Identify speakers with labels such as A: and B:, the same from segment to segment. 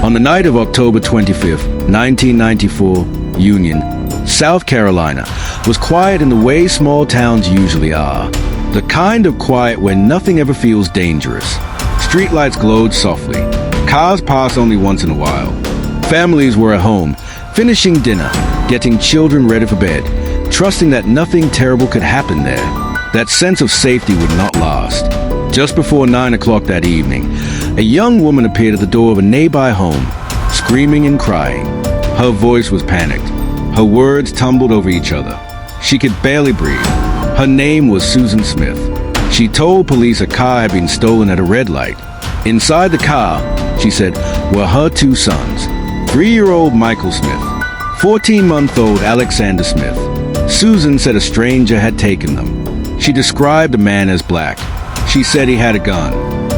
A: On the night of October 25th, 1994, Union, South Carolina, was quiet in the way small towns usually are. The kind of quiet where nothing ever feels dangerous. Streetlights glowed softly. Cars passed only once in a while. Families were at home, finishing dinner, getting children ready for bed, trusting that nothing terrible could happen there. That sense of safety would not last. Just before 9 o'clock that evening, a young woman appeared at the door of a nearby home, screaming and crying. Her voice was panicked. Her words tumbled over each other. She could barely breathe. Her name was Susan Smith. She told police a car had been stolen at a red light. Inside the car, she said, were her two sons, 3-year-old Michael Smith, 14-month-old Alexander Smith. Susan said a stranger had taken them. She described the man as black. She said he had a gun.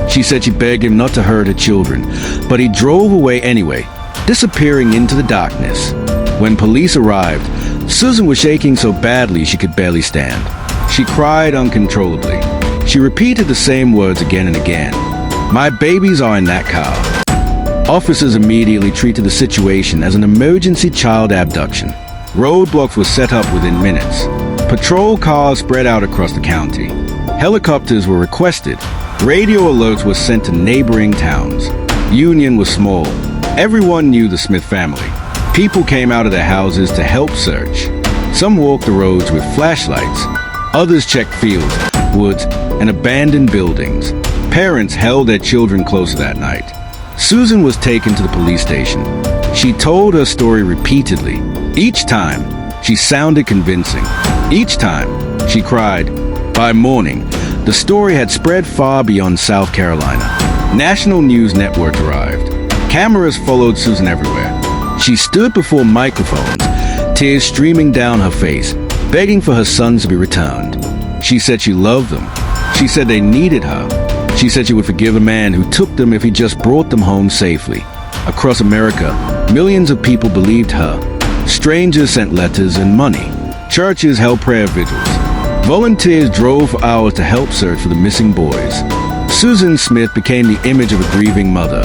A: She said she begged him not to hurt her children, but he drove away anyway, disappearing into the darkness. When police arrived, Susan was shaking so badly she could barely stand. She cried uncontrollably. She repeated the same words again and again. "My babies are in that car." Officers immediately treated the situation as an emergency child abduction. Roadblocks were set up within minutes. Patrol cars spread out across the county. Helicopters were requested. Radio alerts were sent to neighboring towns. Union was small. Everyone knew the Smith family. People came out of their houses to help search. Some walked the roads with flashlights. Others checked fields, woods, and abandoned buildings. Parents held their children closer that night. Susan was taken to the police station. She told her story repeatedly. Each time, she sounded convincing. Each time, she cried. By morning, the story had spread far beyond South Carolina. National news networks arrived. Cameras followed Susan everywhere. She stood before microphones, tears streaming down her face, begging for her sons to be returned. She said she loved them. She said they needed her. She said she would forgive a man who took them if he just brought them home safely. Across America, millions of people believed her. Strangers sent letters and money. Churches held prayer vigils. Volunteers drove for hours to help search for the missing boys. Susan Smith became the image of a grieving mother.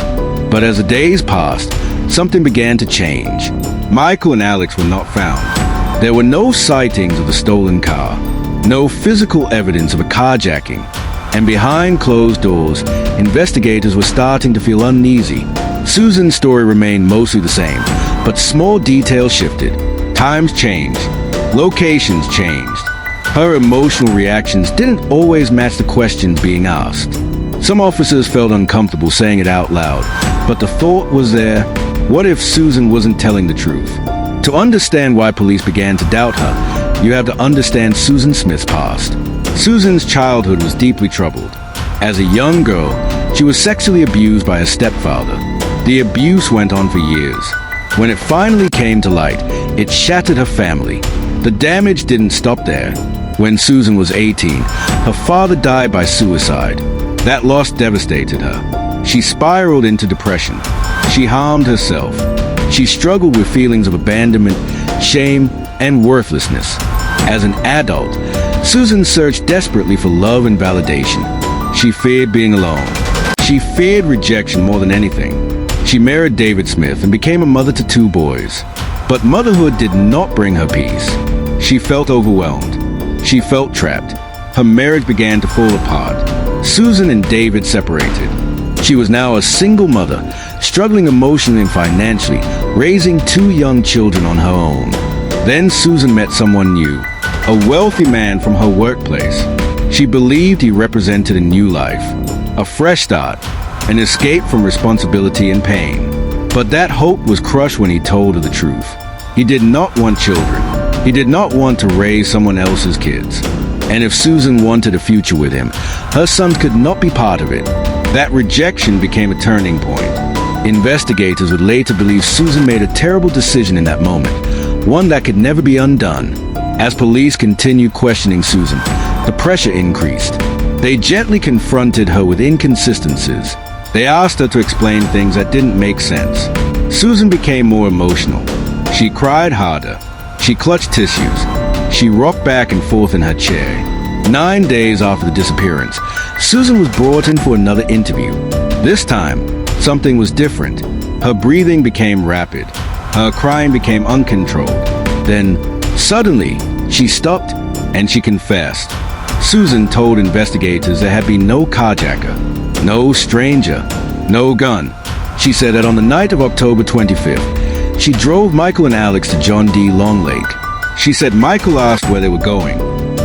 A: But as the days passed, something began to change. Michael and Alex were not found. There were no sightings of the stolen car, no physical evidence of a carjacking, and behind closed doors, investigators were starting to feel uneasy. Susan's story remained mostly the same, but small details shifted. Times changed. Locations changed. Her emotional reactions didn't always match the questions being asked. Some officers felt uncomfortable saying it out loud, but the thought was there, what if Susan wasn't telling the truth? To understand why police began to doubt her, you have to understand Susan Smith's past. Susan's childhood was deeply troubled. As a young girl, she was sexually abused by her stepfather. The abuse went on for years. When it finally came to light, it shattered her family. The damage didn't stop there. When Susan was 18, her father died by suicide. That loss devastated her. She spiraled into depression. She harmed herself. She struggled with feelings of abandonment, shame, and worthlessness. As an adult, Susan searched desperately for love and validation. She feared being alone. She feared rejection more than anything. She married David Smith and became a mother to 2 boys. But motherhood did not bring her peace. She felt overwhelmed. She felt trapped. Her marriage began to fall apart. Susan and David separated. She was now a single mother, struggling emotionally and financially, raising 2 young children on her own. Then Susan met someone new, a wealthy man from her workplace. She believed he represented a new life, a fresh start, an escape from responsibility and pain. But that hope was crushed when he told her the truth. He did not want children. He did not want to raise someone else's kids. And if Susan wanted a future with him, her sons could not be part of it. That rejection became a turning point. Investigators would later believe Susan made a terrible decision in that moment, one that could never be undone. As police continued questioning Susan, the pressure increased. They gently confronted her with inconsistencies. They asked her to explain things that didn't make sense. Susan became more emotional. She cried harder. She clutched tissues. She rocked back and forth in her chair. 9 days after the disappearance, Susan was brought in for another interview. This time, Something was different. Her breathing became rapid. Her crying became uncontrolled. Then, suddenly, she stopped and she confessed. Susan told investigators there had been no carjacker, no stranger, no gun. She said that on the night of October 25th, she drove Michael and Alex to John D. Long Lake. She said Michael asked where they were going.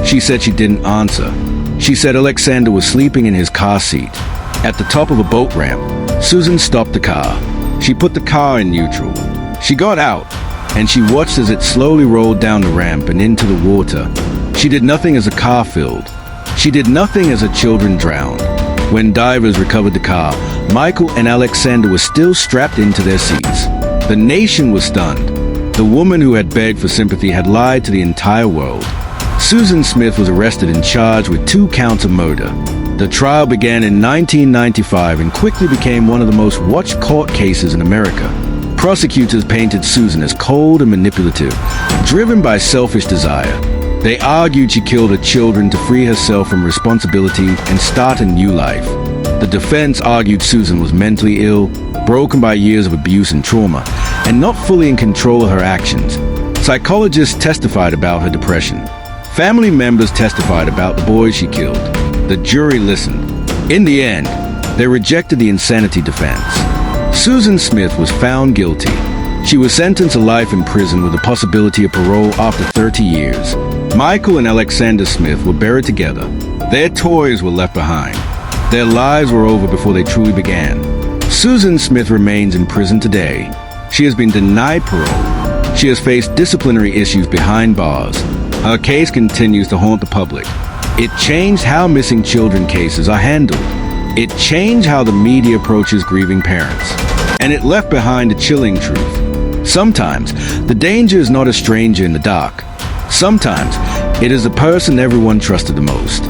A: She said she didn't answer. She said Alexander was sleeping in his car seat. At the top of a boat ramp, Susan stopped the car. She put the car in neutral. She got out, and she watched as it slowly rolled down the ramp and into the water. She did nothing as a car filled. She did nothing as her children drowned. When divers recovered the car, Michael and Alexander were still strapped into their seats. The nation was stunned. The woman who had begged for sympathy had lied to the entire world. Susan Smith was arrested and charged with 2 counts of murder. The trial began in 1995 and quickly became one of the most watched court cases in America. Prosecutors painted Susan as cold and manipulative, driven by selfish desire. They argued she killed her children to free herself from responsibility and start a new life. The defense argued Susan was mentally ill, broken by years of abuse and trauma, and not fully in control of her actions. Psychologists testified about her depression. Family members testified about the boys she killed. The jury listened. In the end, they rejected the insanity defense. Susan Smith was found guilty. She was sentenced to life in prison with the possibility of parole after 30 years. Michael and Alexander Smith were buried together. Their toys were left behind. Their lives were over before they truly began. Susan Smith remains in prison today. She has been denied parole. She has faced disciplinary issues behind bars. Her case continues to haunt the public. It changed how missing children cases are handled. It changed how the media approaches grieving parents. And it left behind a chilling truth. Sometimes, the danger is not a stranger in the dark. Sometimes, it is the person everyone trusted the most.